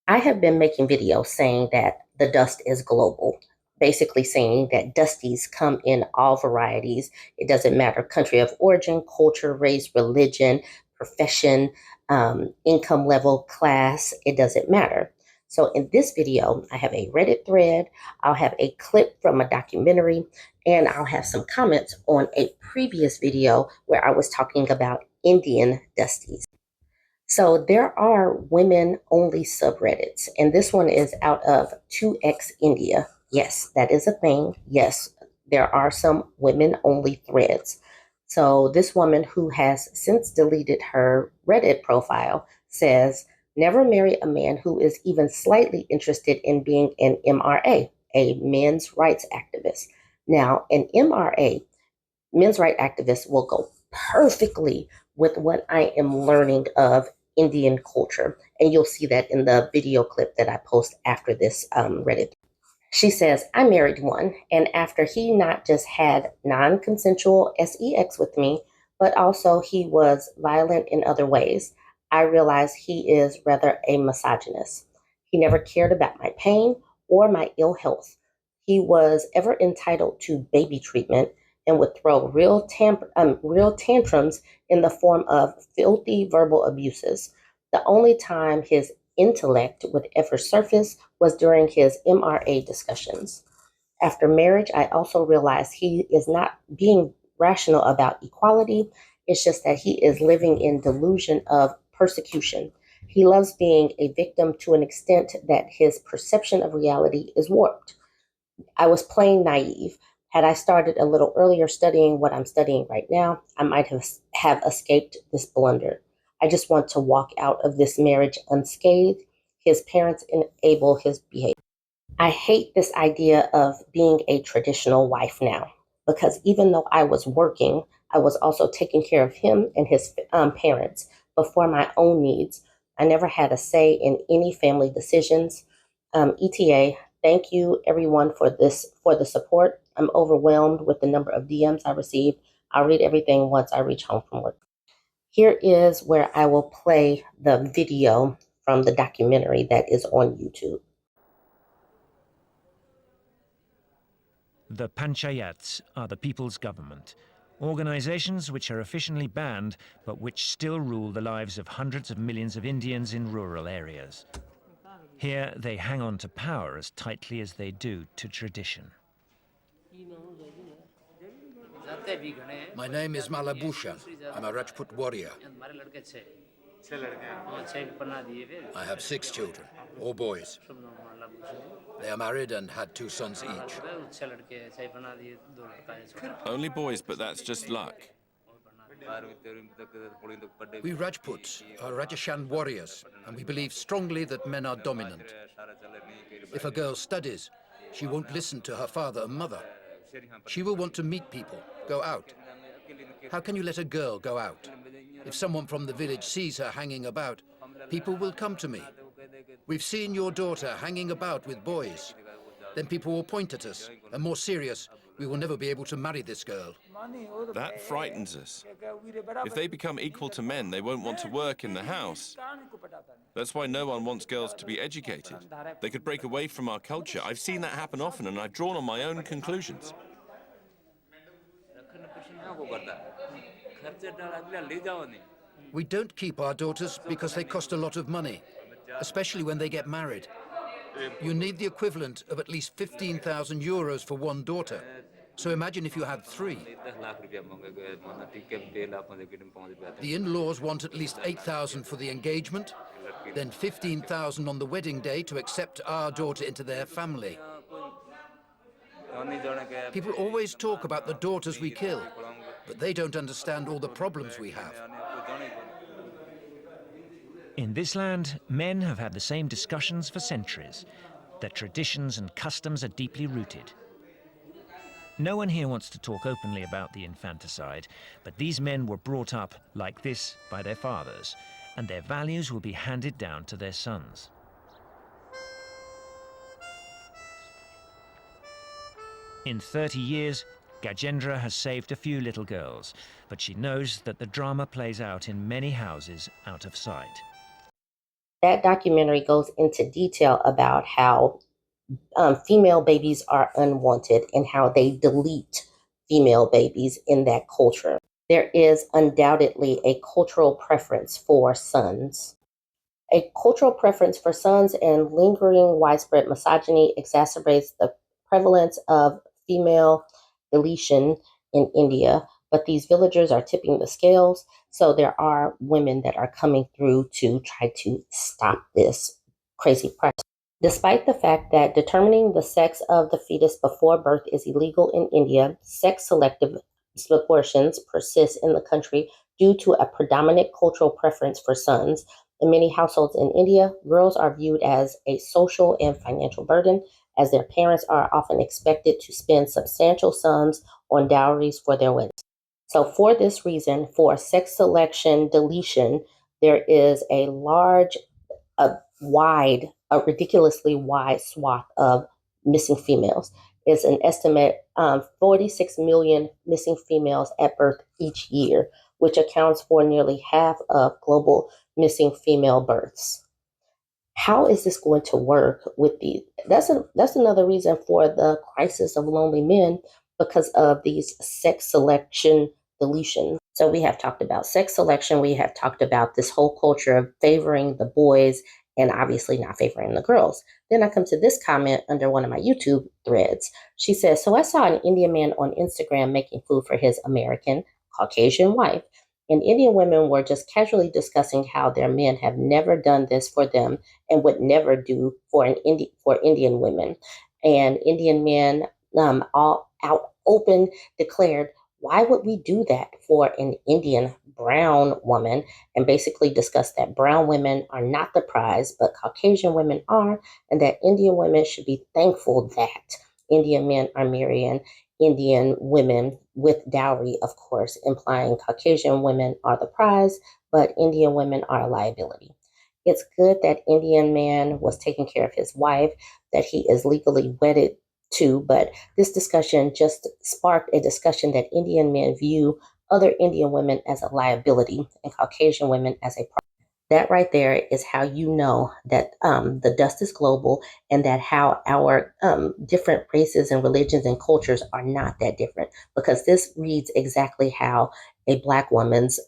I have been making videos saying that the dust is global, basically saying that dusties come in all varieties. It doesn't matter country of origin, culture, race, religion, profession, income level, class, it doesn't matter. So in this video, I have a Reddit thread, I'll have a clip from a documentary, and I'll have some comments on a previous video where I was talking about Indian dusties. So there are women only subreddits, and this one is out of 2x India. Yes, that is a thing. Yes, there are some women only threads. So this woman who has since deleted her Reddit profile says, never marry a man who is even slightly interested in being an MRA, a men's rights activist. Now, an MRA, men's rights activists, will go perfectly with what I am learning of Indian culture. And you'll see that in the video clip that I post after this Reddit. She says, I married one, and after he not just had non consensual sex with me, but also he was violent in other ways, I realized he is rather a misogynist. He never cared about my pain or my ill health. He was ever entitled to baby treatment and would throw real tantrums in the form of filthy verbal abuses. The only time his intellect would ever surface was during his MRA discussions. After marriage, I also realized he is not being rational about equality. It's just that he is living in delusion of persecution. He loves being a victim to an extent that his perception of reality is warped. I was plain naive. Had I started a little earlier studying what I'm studying right now, I might have escaped this blunder. I just want to walk out of this marriage unscathed. His parents enable his behavior. I hate this idea of being a traditional wife now because even though I was working, I was also taking care of him and his parents before my own needs. I never had a say in any family decisions. ETA, thank you everyone for the support. I'm overwhelmed with the number of DMs I received. I'll read everything once I reach home from work. Here is where I will play the video from the documentary that is on YouTube. The panchayats are the people's government, organizations which are officially banned but which still rule the lives of hundreds of millions of Indians in rural areas. Here they hang on to power as tightly as they do to tradition. My name is Malabhushan. I'm a Rajput warrior. I have 6 children, all boys. They are married and had 2 sons each. Only boys, but that's just luck. We Rajputs are Rajashan warriors, and we believe strongly that men are dominant. If a girl studies, she won't listen to her father and mother. She will want to meet people, go out. How can you let a girl go out? If someone from the village sees her hanging about, people will come to me. We've seen your daughter hanging about with boys. Then people will point at us, and more serious, we will never be able to marry this girl. That frightens us. If they become equal to men, they won't want to work in the house. That's why no one wants girls to be educated. They could break away from our culture. I've seen that happen often, and I've drawn on my own conclusions. We don't keep our daughters because they cost a lot of money, especially when they get married. You need the equivalent of at least 15,000 euros for one daughter. So imagine if you had 3. The in-laws want at least 8,000 for the engagement, then 15,000 on the wedding day to accept our daughter into their family. People always talk about the daughters we kill, but they don't understand all the problems we have. In this land, men have had the same discussions for centuries. Their traditions and customs are deeply rooted. No one here wants to talk openly about the infanticide, but these men were brought up like this by their fathers, and their values will be handed down to their sons. In 30 years, Gajendra has saved a few little girls, but she knows that the drama plays out in many houses out of sight. That documentary goes into detail about how female babies are unwanted and how they delete female babies in that culture. There is undoubtedly a cultural preference for sons. A cultural preference for sons and lingering widespread misogyny exacerbates the prevalence of female deletion in India, but these villagers are tipping the scales, so there are women that are coming through to try to stop this crazy practice. Despite the fact that determining the sex of the fetus before birth is illegal in India, sex selective abortions persist in the country due to a predominant cultural preference for sons. In many households in India, girls are viewed as a social and financial burden, as their parents are often expected to spend substantial sums on dowries for their weddings. So, for this reason, for sex selection deletion, there is a ridiculously wide swath of missing females. It's an estimate 46 million missing females at birth each year, which accounts for nearly half of global missing female births. How is this going to work with these? That's another reason for the crisis of lonely men because of these sex selection deletion. So we have talked about sex selection. We have talked about this whole culture of favoring the boys and obviously not favoring the girls. Then I come to this comment under one of my YouTube threads. She says, so I saw an Indian man on Instagram making food for his American Caucasian wife. And Indian women were just casually discussing how their men have never done this for them and would never do for for Indian women. And Indian men all out open declared, why would we do that for an Indian brown woman? And basically discussed that brown women are not the prize, but Caucasian women are, and that Indian women should be thankful that Indian men are marrying Indian women with dowry, of course, implying Caucasian women are the prize, but Indian women are a liability. It's good that Indian man was taking care of his wife, that he is legally wedded to, but this discussion just sparked a discussion that Indian men view other Indian women as a liability and Caucasian women as a prize. That right there is how you know that the dust is global and that how our different races and religions and cultures are not that different, because this reads exactly how a Black woman's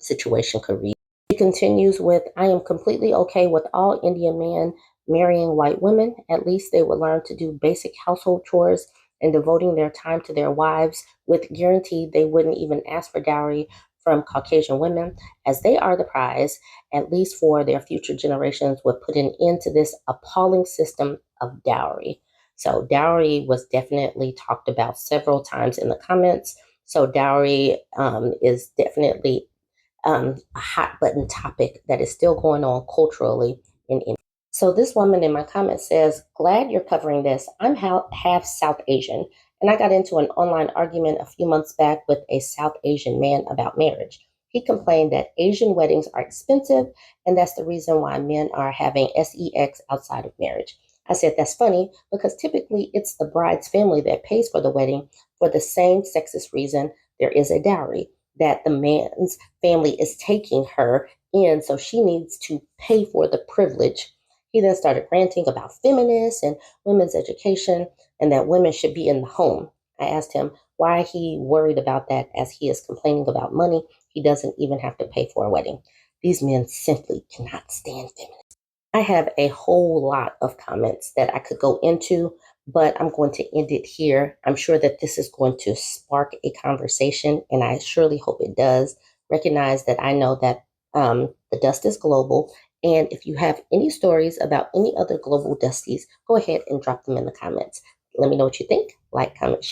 situation could read. He continues with, I am completely okay with all Indian men marrying white women. At least they would learn to do basic household chores and devoting their time to their wives with guarantee they wouldn't even ask for dowry from Caucasian women, as they are the prize, at least for their future generations, would put an end to this appalling system of dowry. So dowry was definitely talked about several times in the comments. So dowry is definitely a hot button topic that is still going on culturally in India. So this woman in my comment says, glad you're covering this. I'm half South Asian, and I got into an online argument a few months back with a South Asian man about marriage. He complained that Asian weddings are expensive, and that's the reason why men are having sex outside of marriage. I said, that's funny because typically it's the bride's family that pays for the wedding for the same sexist reason there is a dowry, that the man's family is taking her in, so she needs to pay for the privilege. He then started ranting about feminists and women's education and that women should be in the home. I asked him why he worried about that as he is complaining about money. He doesn't even have to pay for a wedding. These men simply cannot stand feminists. I have a whole lot of comments that I could go into, but I'm going to end it here. I'm sure that this is going to spark a conversation, and I surely hope it does. Recognize that I know that the dust is global, and if you have any stories about any other global dusties, go ahead and drop them in the comments. Let me know what you think. Like, comment, share.